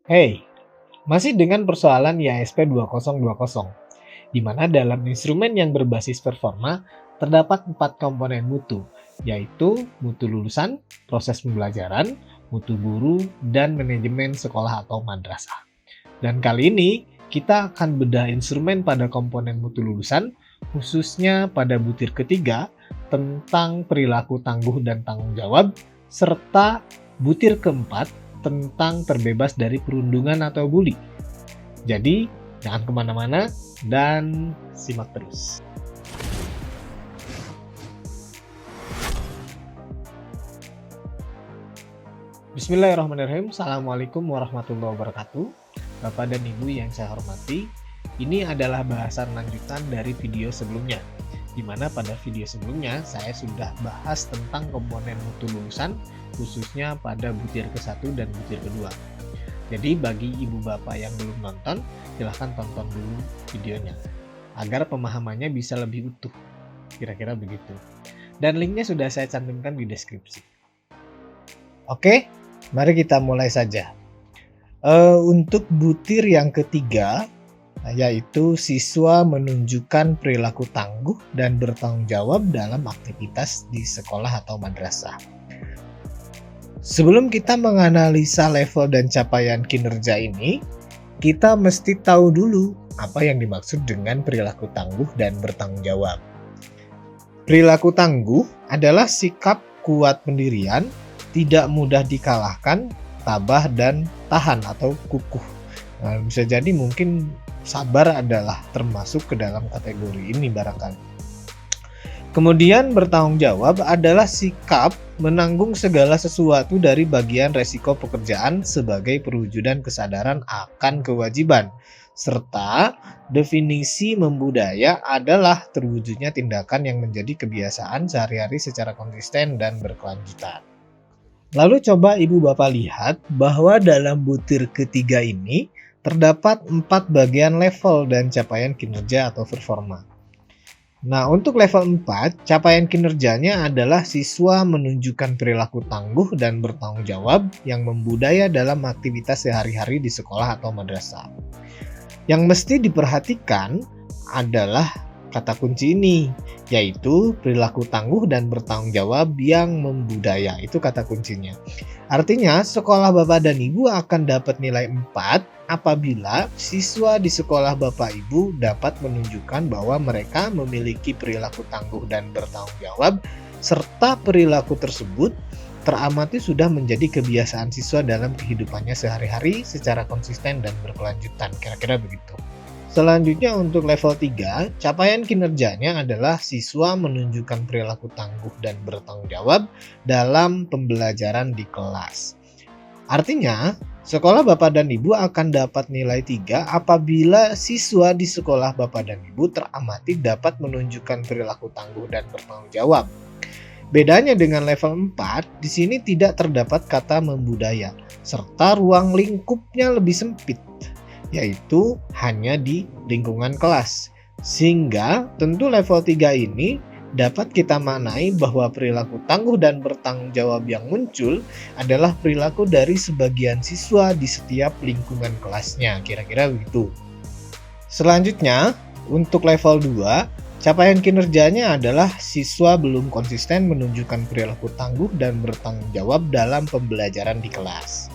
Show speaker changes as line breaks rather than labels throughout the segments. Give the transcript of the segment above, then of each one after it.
Hey, masih dengan persoalan IASP 2020, di mana dalam instrumen yang berbasis performa terdapat 4 komponen mutu, yaitu mutu lulusan, proses pembelajaran, mutu guru, dan manajemen sekolah atau madrasah. Dan kali ini kita akan bedah instrumen pada komponen mutu lulusan, khususnya pada butir ketiga tentang perilaku tangguh dan tanggung jawab, serta butir keempat tentang terbebas dari perundungan atau bully. Jadi, jangan kemana-mana dan simak terus. Bismillahirrahmanirrahim. Assalamualaikum warahmatullahi wabarakatuh. Bapak dan Ibu yang saya hormati, ini adalah bahasan lanjutan dari video sebelumnya, di mana pada video sebelumnya saya sudah bahas tentang komponen mutu lulusan, khususnya pada butir ke-1 dan butir kedua. Jadi bagi ibu bapak yang belum nonton, silahkan tonton dulu videonya, agar pemahamannya bisa lebih utuh, kira-kira begitu. Dan linknya sudah saya cantumkan di deskripsi. Oke, mari kita mulai saja. Untuk butir yang ketiga, yaitu siswa menunjukkan perilaku tangguh dan bertanggung jawab dalam aktivitas di sekolah atau madrasah. Sebelum kita menganalisa level dan capaian kinerja ini, kita mesti tahu dulu apa yang dimaksud dengan perilaku tangguh dan bertanggung jawab. Perilaku tangguh adalah sikap kuat pendirian, tidak mudah dikalahkan, tabah dan tahan atau kukuh. Nah, bisa jadi mungkin sabar adalah termasuk ke dalam kategori ini barangkali. Kemudian bertanggung jawab adalah sikap menanggung segala sesuatu dari bagian resiko pekerjaan sebagai perwujudan kesadaran akan kewajiban. Serta definisi membudaya adalah terwujudnya tindakan yang menjadi kebiasaan sehari-hari secara konsisten dan berkelanjutan. Lalu coba ibu bapak lihat bahwa dalam butir ketiga ini terdapat 4 bagian level dan capaian kinerja atau performa. Nah, untuk level 4, capaian kinerjanya adalah siswa menunjukkan perilaku tangguh dan bertanggung jawab yang membudaya dalam aktivitas sehari-hari di sekolah atau madrasah. Yang mesti diperhatikan adalah kata kunci ini, yaitu perilaku tangguh dan bertanggung jawab yang membudaya. Itu kata kuncinya. Artinya, sekolah Bapak dan Ibu akan dapat nilai 4 apabila siswa di sekolah Bapak Ibu dapat menunjukkan bahwa mereka memiliki perilaku tangguh dan bertanggung jawab, serta perilaku tersebut teramati sudah menjadi kebiasaan siswa dalam kehidupannya sehari-hari secara konsisten dan berkelanjutan. Kira-kira begitu. Selanjutnya untuk level 3, capaian kinerjanya adalah siswa menunjukkan perilaku tangguh dan bertanggung jawab dalam pembelajaran di kelas. Artinya, sekolah Bapak dan Ibu akan dapat nilai 3 apabila siswa di sekolah Bapak dan Ibu teramati dapat menunjukkan perilaku tangguh dan bertanggung jawab. Bedanya dengan level 4, di sini tidak terdapat kata membudaya, serta ruang lingkupnya lebih sempit, yaitu hanya di lingkungan kelas. Sehingga tentu level 3 ini dapat kita maknai bahwa perilaku tangguh dan bertanggung jawab yang muncul adalah perilaku dari sebagian siswa di setiap lingkungan kelasnya, kira-kira begitu. Selanjutnya, untuk level 2, capaian kinerjanya adalah siswa belum konsisten menunjukkan perilaku tangguh dan bertanggung jawab dalam pembelajaran di kelas.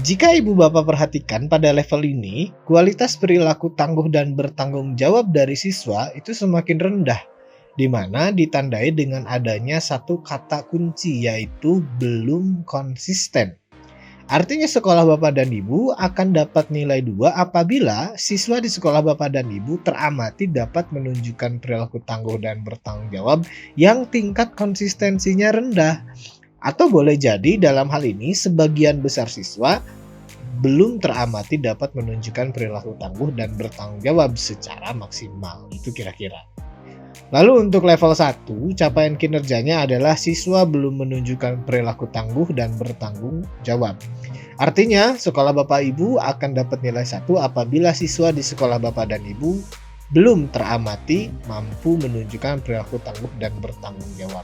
Jika ibu bapak perhatikan pada level ini, kualitas perilaku tangguh dan bertanggung jawab dari siswa itu semakin rendah, di mana ditandai dengan adanya satu kata kunci, yaitu belum konsisten. Artinya sekolah bapak dan ibu akan dapat nilai 2 apabila siswa di sekolah bapak dan ibu teramati dapat menunjukkan perilaku tangguh dan bertanggung jawab yang tingkat konsistensinya rendah. Atau boleh jadi dalam hal ini sebagian besar siswa belum teramati dapat menunjukkan perilaku tangguh dan bertanggung jawab secara maksimal. Itu kira-kira. Lalu untuk level 1, capaian kinerjanya adalah siswa belum menunjukkan perilaku tangguh dan bertanggung jawab. Artinya, sekolah Bapak Ibu akan dapat nilai 1 apabila siswa di sekolah Bapak dan Ibu belum teramati mampu menunjukkan perilaku tangguh dan bertanggung jawab.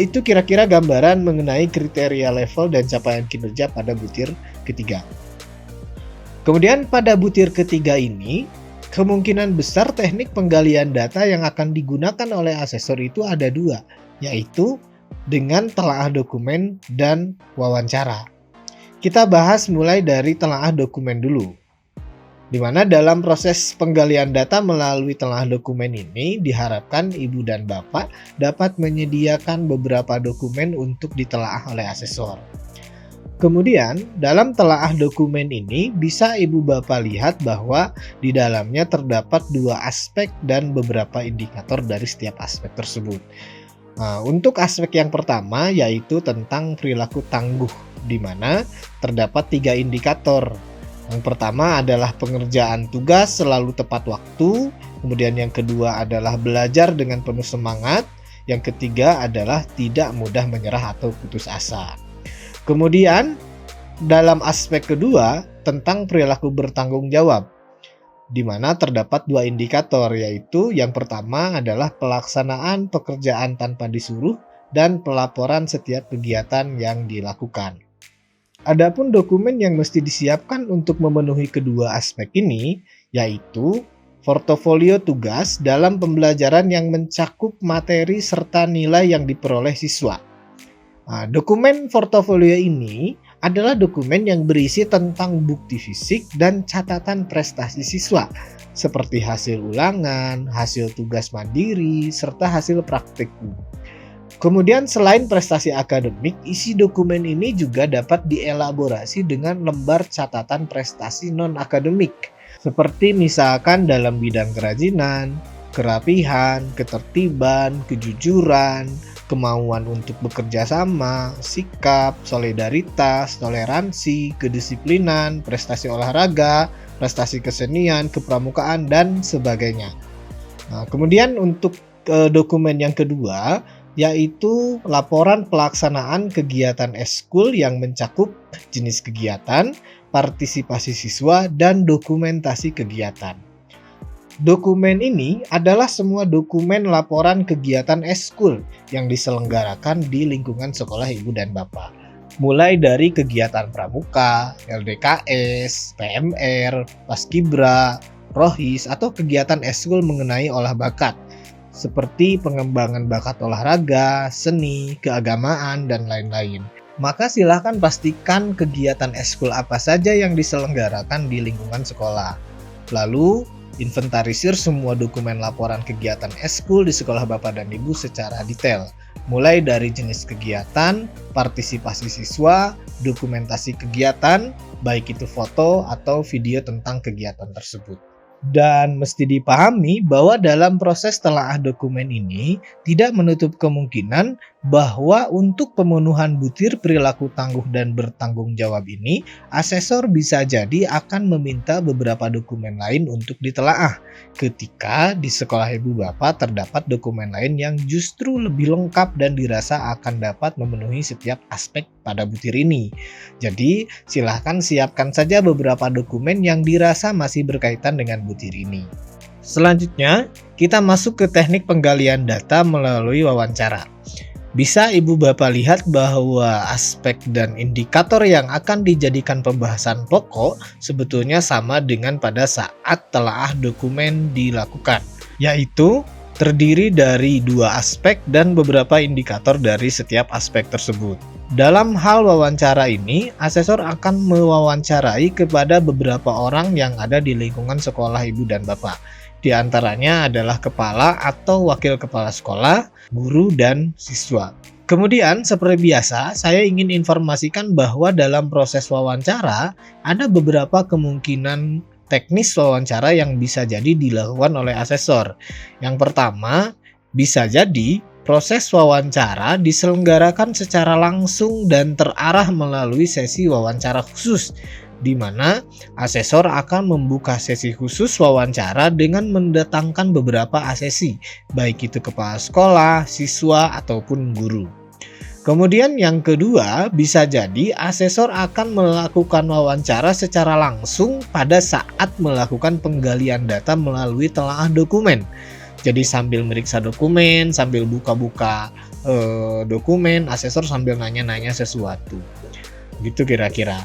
Itu kira-kira gambaran mengenai kriteria level dan capaian kinerja pada butir ketiga. Kemudian pada butir ketiga ini, kemungkinan besar teknik penggalian data yang akan digunakan oleh asesor itu ada dua, yaitu dengan telaah dokumen dan wawancara. Kita bahas mulai dari telaah dokumen dulu, di mana dalam proses penggalian data melalui telaah dokumen ini diharapkan ibu dan bapak dapat menyediakan beberapa dokumen untuk ditelaah oleh asesor. Kemudian, dalam telaah dokumen ini bisa ibu bapak lihat bahwa di dalamnya terdapat dua aspek dan beberapa indikator dari setiap aspek tersebut. Nah, untuk aspek yang pertama yaitu tentang perilaku tangguh, di mana terdapat 3 indikator. Yang pertama adalah pengerjaan tugas selalu tepat waktu, kemudian yang kedua adalah belajar dengan penuh semangat, yang ketiga adalah tidak mudah menyerah atau putus asa. Kemudian dalam aspek kedua tentang perilaku bertanggung jawab, di mana terdapat 2 indikator, yaitu yang pertama adalah pelaksanaan pekerjaan tanpa disuruh dan pelaporan setiap kegiatan yang dilakukan. Adapun dokumen yang mesti disiapkan untuk memenuhi kedua aspek ini, yaitu portofolio tugas dalam pembelajaran yang mencakup materi serta nilai yang diperoleh siswa. Nah, dokumen portofolio ini adalah dokumen yang berisi tentang bukti fisik dan catatan prestasi siswa, seperti hasil ulangan, hasil tugas mandiri, serta hasil praktikum. Kemudian selain prestasi akademik, isi dokumen ini juga dapat dielaborasi dengan lembar catatan prestasi non-akademik, seperti misalkan dalam bidang kerajinan, kerapihan, ketertiban, kejujuran, kemauan untuk bekerja sama, sikap, solidaritas, toleransi, kedisiplinan, prestasi olahraga, prestasi kesenian, kepramukaan, dan sebagainya. Nah, kemudian untuk dokumen yang kedua, yaitu laporan pelaksanaan kegiatan eskul yang mencakup jenis kegiatan, partisipasi siswa, dan dokumentasi kegiatan. Dokumen ini adalah semua dokumen laporan kegiatan eskul yang diselenggarakan di lingkungan sekolah ibu dan bapak. Mulai dari kegiatan pramuka, LDKS, PMR, Paskibra, Rohis, atau kegiatan eskul mengenai olah bakat, seperti pengembangan bakat olahraga, seni, keagamaan, dan lain-lain. Maka silakan pastikan kegiatan eskul apa saja yang diselenggarakan di lingkungan sekolah. Lalu, inventarisir semua dokumen laporan kegiatan eskul di sekolah bapak dan ibu secara detail, mulai dari jenis kegiatan, partisipasi siswa, dokumentasi kegiatan, baik itu foto atau video tentang kegiatan tersebut. Dan mesti dipahami bahwa dalam proses telaah dokumen ini tidak menutup kemungkinan bahwa untuk pemenuhan butir perilaku tangguh dan bertanggung jawab ini, asesor bisa jadi akan meminta beberapa dokumen lain untuk ditelaah ketika di sekolah ibu bapak terdapat dokumen lain yang justru lebih lengkap dan dirasa akan dapat memenuhi setiap aspek pada butir ini. Jadi silahkan siapkan saja beberapa dokumen yang dirasa masih berkaitan dengan butir ini. Selanjutnya, kita masuk ke teknik penggalian data melalui wawancara. Bisa ibu bapak lihat bahwa aspek dan indikator yang akan dijadikan pembahasan pokok sebetulnya sama dengan pada saat telaah dokumen dilakukan, yaitu terdiri dari 2 aspek dan beberapa indikator dari setiap aspek tersebut. Dalam hal wawancara ini, asesor akan mewawancarai kepada beberapa orang yang ada di lingkungan sekolah ibu dan bapak. Di antaranya adalah kepala atau wakil kepala sekolah, guru, dan siswa. Kemudian, seperti biasa, saya ingin informasikan bahwa dalam proses wawancara, ada beberapa kemungkinan teknis wawancara yang bisa jadi dilakukan oleh asesor. Yang pertama, bisa jadi proses wawancara diselenggarakan secara langsung dan terarah melalui sesi wawancara khusus, di mana asesor akan membuka sesi khusus wawancara dengan mendatangkan beberapa asesi, baik itu kepala sekolah, siswa, ataupun guru. Kemudian yang kedua, bisa jadi asesor akan melakukan wawancara secara langsung pada saat melakukan penggalian data melalui telaah dokumen. Jadi sambil meriksa dokumen, sambil buka-buka dokumen, asesor sambil nanya-nanya sesuatu. Gitu kira-kira.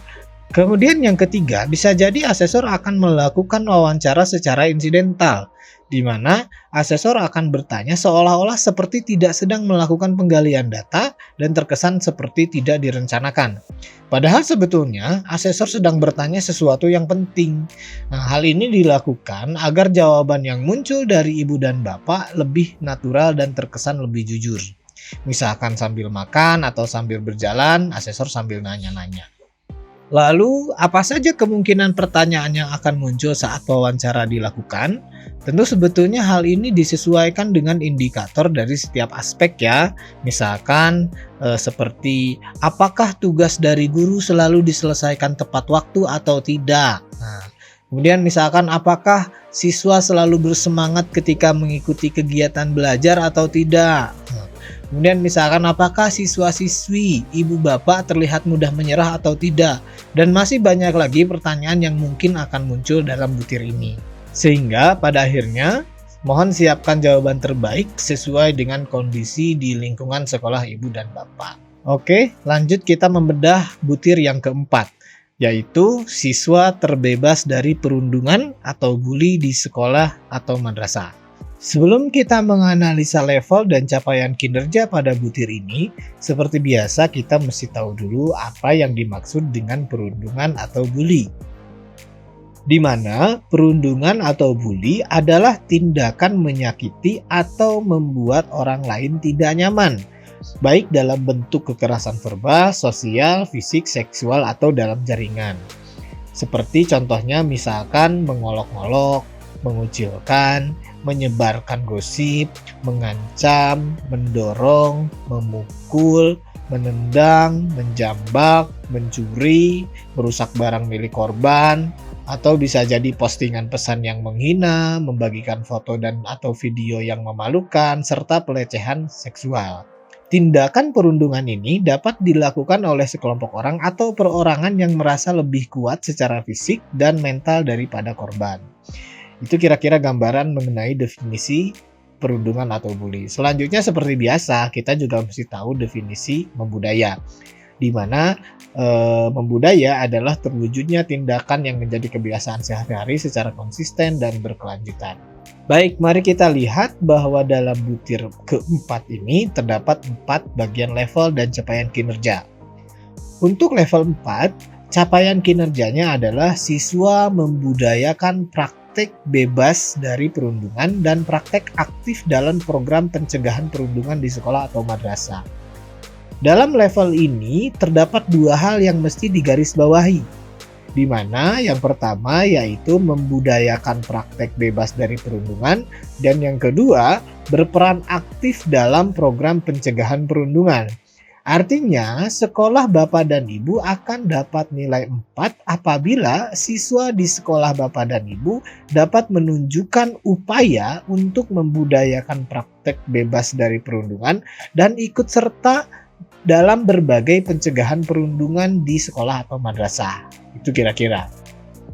Kemudian yang ketiga, bisa jadi asesor akan melakukan wawancara secara insidental, di mana asesor akan bertanya seolah-olah seperti tidak sedang melakukan penggalian data dan terkesan seperti tidak direncanakan. Padahal sebetulnya asesor sedang bertanya sesuatu yang penting. Nah, hal ini dilakukan agar jawaban yang muncul dari ibu dan bapak lebih natural dan terkesan lebih jujur. Misalkan sambil makan atau sambil berjalan, asesor sambil nanya-nanya. Lalu, apa saja kemungkinan pertanyaan yang akan muncul saat wawancara dilakukan? Tentu sebetulnya hal ini disesuaikan dengan indikator dari setiap aspek ya. Misalkan seperti apakah tugas dari guru selalu diselesaikan tepat waktu atau tidak. Nah, kemudian misalkan apakah siswa selalu bersemangat ketika mengikuti kegiatan belajar atau tidak. Kemudian misalkan apakah siswa-siswi, ibu bapak terlihat mudah menyerah atau tidak. Dan masih banyak lagi pertanyaan yang mungkin akan muncul dalam butir ini. Sehingga pada akhirnya mohon siapkan jawaban terbaik sesuai dengan kondisi di lingkungan sekolah ibu dan bapak. Oke, lanjut kita membedah butir yang keempat, yaitu siswa terbebas dari perundungan atau bully di sekolah atau madrasah. Sebelum kita menganalisa level dan capaian kinerja pada butir ini, seperti biasa kita mesti tahu dulu apa yang dimaksud dengan perundungan atau bully. Di mana perundungan atau bully adalah tindakan menyakiti atau membuat orang lain tidak nyaman, baik dalam bentuk kekerasan verbal, sosial, fisik, seksual, atau dalam jaringan. Seperti contohnya misalkan mengolok-olok, mengucilkan, menyebarkan gosip, mengancam, mendorong, memukul, menendang, menjambak, mencuri, merusak barang milik korban, atau bisa jadi postingan pesan yang menghina, membagikan foto dan atau video yang memalukan, serta pelecehan seksual. Tindakan perundungan ini dapat dilakukan oleh sekelompok orang atau perorangan yang merasa lebih kuat secara fisik dan mental daripada korban. Itu kira-kira gambaran mengenai definisi perundungan atau bully. Selanjutnya seperti biasa, kita juga mesti tahu definisi membudaya. Di mana membudaya adalah terwujudnya tindakan yang menjadi kebiasaan sehari-hari secara konsisten dan berkelanjutan. Baik, mari kita lihat bahwa dalam butir keempat ini terdapat 4 bagian level dan capaian kinerja. Untuk level 4, capaian kinerjanya adalah siswa membudayakan praktik bebas dari perundungan dan praktek aktif dalam program pencegahan perundungan di sekolah atau madrasah. Dalam level ini terdapat 2 hal yang mesti digarisbawahi, di mana yang pertama yaitu membudayakan praktek bebas dari perundungan, dan yang kedua berperan aktif dalam program pencegahan perundungan. Artinya, sekolah bapak dan ibu akan dapat nilai 4 apabila siswa di sekolah bapak dan ibu dapat menunjukkan upaya untuk membudayakan praktek bebas dari perundungan dan ikut serta dalam berbagai pencegahan perundungan di sekolah atau madrasah. Itu kira-kira.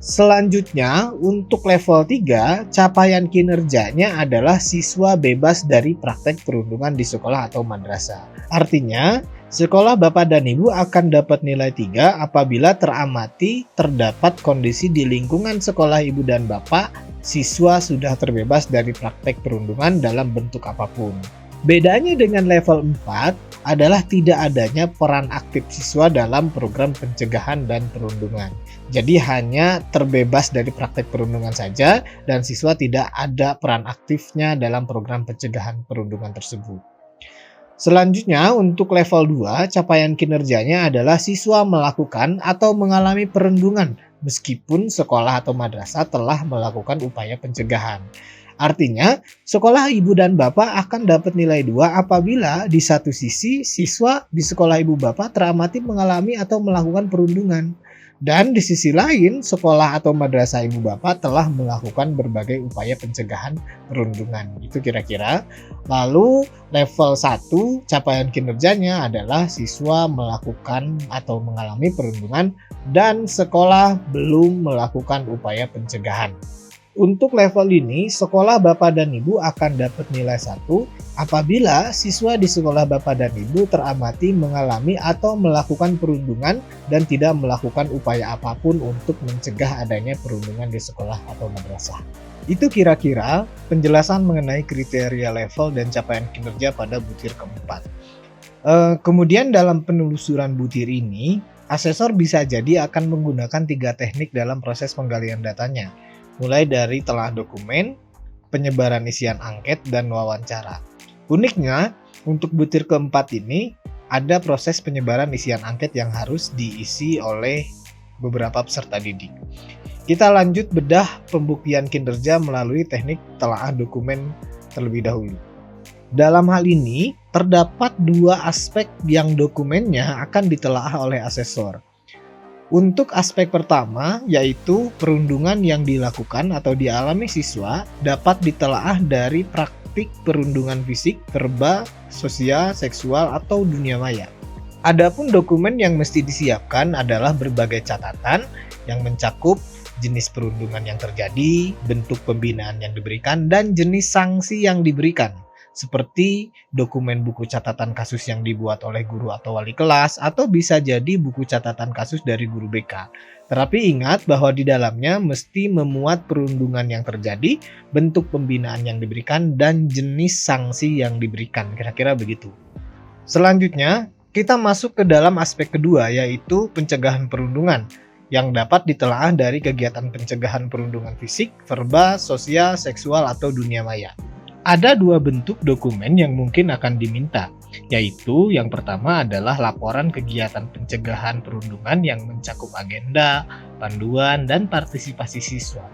Selanjutnya, untuk level 3, capaian kinerjanya adalah siswa bebas dari praktek perundungan di sekolah atau madrasah. Artinya, sekolah bapak dan ibu akan dapat nilai 3 apabila teramati terdapat kondisi di lingkungan sekolah ibu dan bapak, siswa sudah terbebas dari praktek perundungan dalam bentuk apapun. Bedanya dengan level 4 adalah tidak adanya peran aktif siswa dalam program pencegahan dan perundungan. Jadi hanya terbebas dari praktek perundungan saja dan siswa tidak ada peran aktifnya dalam program pencegahan perundungan tersebut. Selanjutnya untuk level 2, capaian kinerjanya adalah siswa melakukan atau mengalami perundungan meskipun sekolah atau madrasah telah melakukan upaya pencegahan. Artinya, sekolah ibu dan bapak akan dapat nilai 2 apabila di satu sisi siswa di sekolah ibu bapak teramati mengalami atau melakukan perundungan. Dan di sisi lain, sekolah atau madrasah ibu bapak telah melakukan berbagai upaya pencegahan perundungan. Itu kira-kira. Lalu level 1, capaian kinerjanya adalah siswa melakukan atau mengalami perundungan dan sekolah belum melakukan upaya pencegahan. Untuk level ini, sekolah Bapak dan Ibu akan dapat nilai 1 apabila siswa di sekolah Bapak dan Ibu teramati mengalami atau melakukan perundungan dan tidak melakukan upaya apapun untuk mencegah adanya perundungan di sekolah atau madrasah. Itu kira-kira penjelasan mengenai kriteria level dan capaian kinerja pada butir keempat. Kemudian dalam penelusuran butir ini, asesor bisa jadi akan menggunakan 3 teknik dalam proses penggalian datanya, mulai dari telah dokumen, penyebaran isian angket, dan wawancara. Uniknya, untuk butir keempat ini, ada proses penyebaran isian angket yang harus diisi oleh beberapa peserta didik. Kita lanjut bedah pembuktian kinerja melalui teknik telaah dokumen terlebih dahulu. Dalam hal ini, terdapat 2 aspek yang dokumennya akan ditelaah oleh asesor. Untuk aspek pertama, yaitu perundungan yang dilakukan atau dialami siswa dapat ditelaah dari praktik perundungan fisik, verba, sosial, seksual, atau dunia maya. Adapun dokumen yang mesti disiapkan adalah berbagai catatan yang mencakup jenis perundungan yang terjadi, bentuk pembinaan yang diberikan, dan jenis sanksi yang diberikan, seperti dokumen buku catatan kasus yang dibuat oleh guru atau wali kelas, atau bisa jadi buku catatan kasus dari guru BK. Tetapi ingat bahwa di dalamnya mesti memuat perundungan yang terjadi, bentuk pembinaan yang diberikan, dan jenis sanksi yang diberikan. Kira-kira begitu. Selanjutnya, kita masuk ke dalam aspek kedua, yaitu pencegahan perundungan, yang dapat ditelaah dari kegiatan pencegahan perundungan fisik, verba, sosial, seksual, atau dunia maya. Ada 2 bentuk dokumen yang mungkin akan diminta, yaitu yang pertama adalah laporan kegiatan pencegahan perundungan yang mencakup agenda, panduan, dan partisipasi siswa.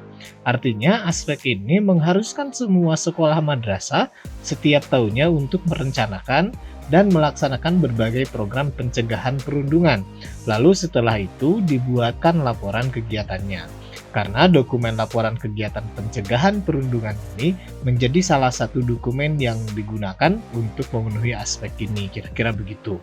Artinya, aspek ini mengharuskan semua sekolah madrasah setiap tahunnya untuk merencanakan dan melaksanakan berbagai program pencegahan perundungan. Lalu setelah itu dibuatkan laporan kegiatannya. Karena dokumen laporan kegiatan pencegahan perundungan ini menjadi salah satu dokumen yang digunakan untuk memenuhi aspek ini, kira-kira begitu.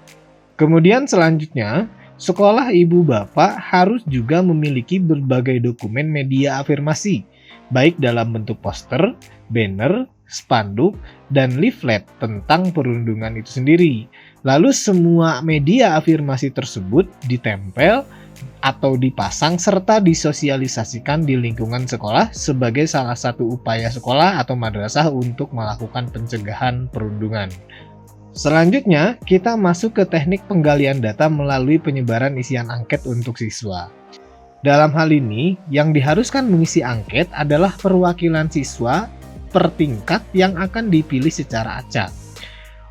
Kemudian selanjutnya, sekolah ibu bapak harus juga memiliki berbagai dokumen media afirmasi, baik dalam bentuk poster, banner, spanduk, dan leaflet tentang perundungan itu sendiri. Lalu semua media afirmasi tersebut ditempel atau dipasang serta disosialisasikan di lingkungan sekolah sebagai salah satu upaya sekolah atau madrasah untuk melakukan pencegahan perundungan. Selanjutnya, kita masuk ke teknik penggalian data melalui penyebaran isian angket untuk siswa. Dalam hal ini, yang diharuskan mengisi angket adalah perwakilan siswa per tingkat yang akan dipilih secara acak.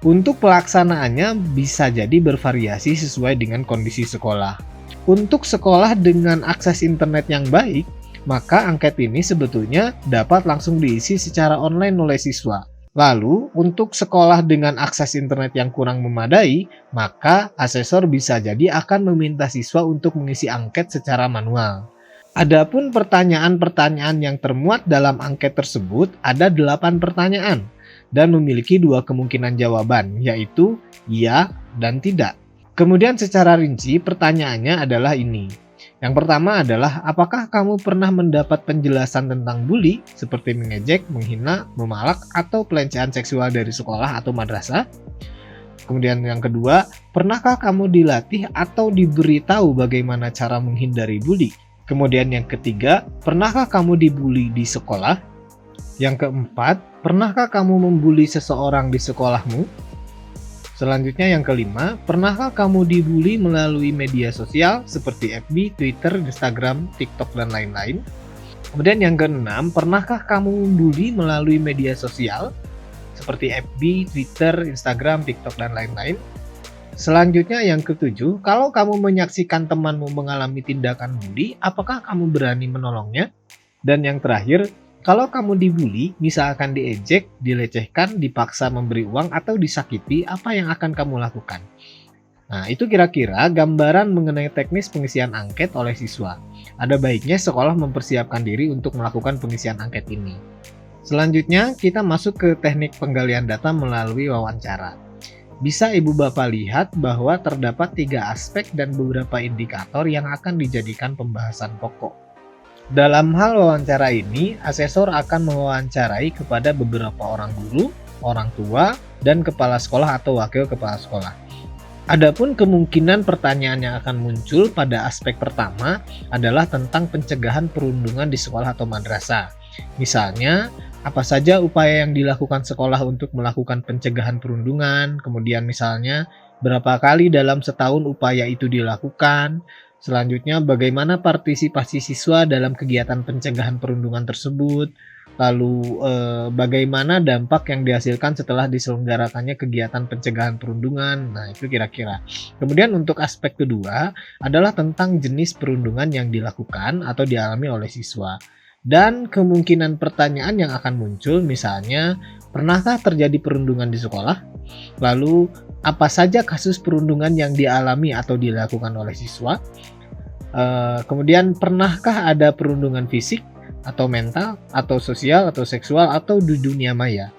Untuk pelaksanaannya bisa jadi bervariasi sesuai dengan kondisi sekolah. Untuk sekolah dengan akses internet yang baik, maka angket ini sebetulnya dapat langsung diisi secara online oleh siswa. Lalu, untuk sekolah dengan akses internet yang kurang memadai, maka asesor bisa jadi akan meminta siswa untuk mengisi angket secara manual. Adapun pertanyaan-pertanyaan yang termuat dalam angket tersebut ada 8 pertanyaan dan memiliki 2 kemungkinan jawaban, yaitu iya dan tidak. Kemudian secara rinci pertanyaannya adalah ini. Yang pertama adalah apakah kamu pernah mendapat penjelasan tentang bully seperti mengejek, menghina, memalak, atau pelecehan seksual dari sekolah atau madrasah? Kemudian yang kedua, pernahkah kamu dilatih atau diberitahu bagaimana cara menghindari bully? Kemudian yang ketiga, pernahkah kamu dibully di sekolah? Yang keempat, pernahkah kamu membuli seseorang di sekolahmu? Selanjutnya yang kelima, pernahkah kamu dibully melalui media sosial seperti FB, Twitter, Instagram, TikTok, dan lain-lain? Kemudian yang keenam, pernahkah kamu membuli melalui media sosial seperti FB, Twitter, Instagram, TikTok, dan lain-lain? Selanjutnya yang ketujuh, kalau kamu menyaksikan temanmu mengalami tindakan bully, apakah kamu berani menolongnya? Dan yang terakhir, kalau kamu dibully, misalkan diejek, dilecehkan, dipaksa memberi uang, atau disakiti, apa yang akan kamu lakukan? Nah, itu kira-kira gambaran mengenai teknis pengisian angket oleh siswa. Ada baiknya sekolah mempersiapkan diri untuk melakukan pengisian angket ini. Selanjutnya, kita masuk ke teknik penggalian data melalui wawancara. Bisa Ibu Bapak lihat bahwa terdapat 3 aspek dan beberapa indikator yang akan dijadikan pembahasan pokok. Dalam hal wawancara ini, asesor akan mewawancarai kepada beberapa orang guru, orang tua, dan kepala sekolah atau wakil kepala sekolah. Adapun kemungkinan pertanyaan yang akan muncul pada aspek pertama adalah tentang pencegahan perundungan di sekolah atau madrasah. Misalnya, apa saja upaya yang dilakukan sekolah untuk melakukan pencegahan perundungan, kemudian misalnya berapa kali dalam setahun upaya itu dilakukan. Selanjutnya, bagaimana partisipasi siswa dalam kegiatan pencegahan perundungan tersebut. Lalu, bagaimana dampak yang dihasilkan setelah diselenggarakannya kegiatan pencegahan perundungan. Nah, itu kira-kira. Kemudian untuk aspek kedua adalah tentang jenis perundungan yang dilakukan atau dialami oleh siswa. Dan kemungkinan pertanyaan yang akan muncul misalnya, pernahkah terjadi perundungan di sekolah? Lalu, apa saja kasus perundungan yang dialami atau dilakukan oleh siswa? Kemudian, pernahkah ada perundungan fisik, atau mental, atau sosial, atau seksual, atau di dunia maya?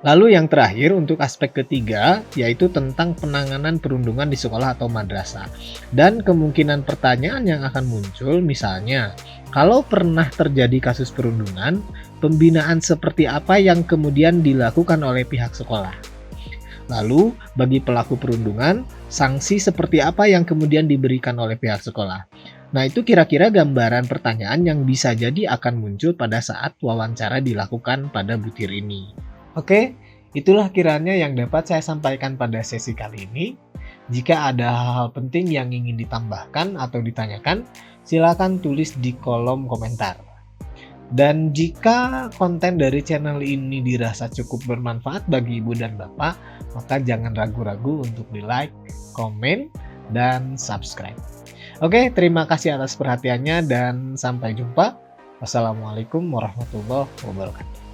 Lalu yang terakhir untuk aspek ketiga, yaitu tentang penanganan perundungan di sekolah atau madrasah. Dan kemungkinan pertanyaan yang akan muncul misalnya, kalau pernah terjadi kasus perundungan, pembinaan seperti apa yang kemudian dilakukan oleh pihak sekolah? Lalu, bagi pelaku perundungan, sanksi seperti apa yang kemudian diberikan oleh pihak sekolah? Nah, itu kira-kira gambaran pertanyaan yang bisa jadi akan muncul pada saat wawancara dilakukan pada butir ini. Oke, itulah kiranya yang dapat saya sampaikan pada sesi kali ini. Jika ada hal-hal penting yang ingin ditambahkan atau ditanyakan, silakan tulis di kolom komentar. Dan jika konten dari channel ini dirasa cukup bermanfaat bagi ibu dan bapak, maka jangan ragu-ragu untuk di-like, komen, dan subscribe. Oke, terima kasih atas perhatiannya dan sampai jumpa. Wassalamualaikum warahmatullahi wabarakatuh.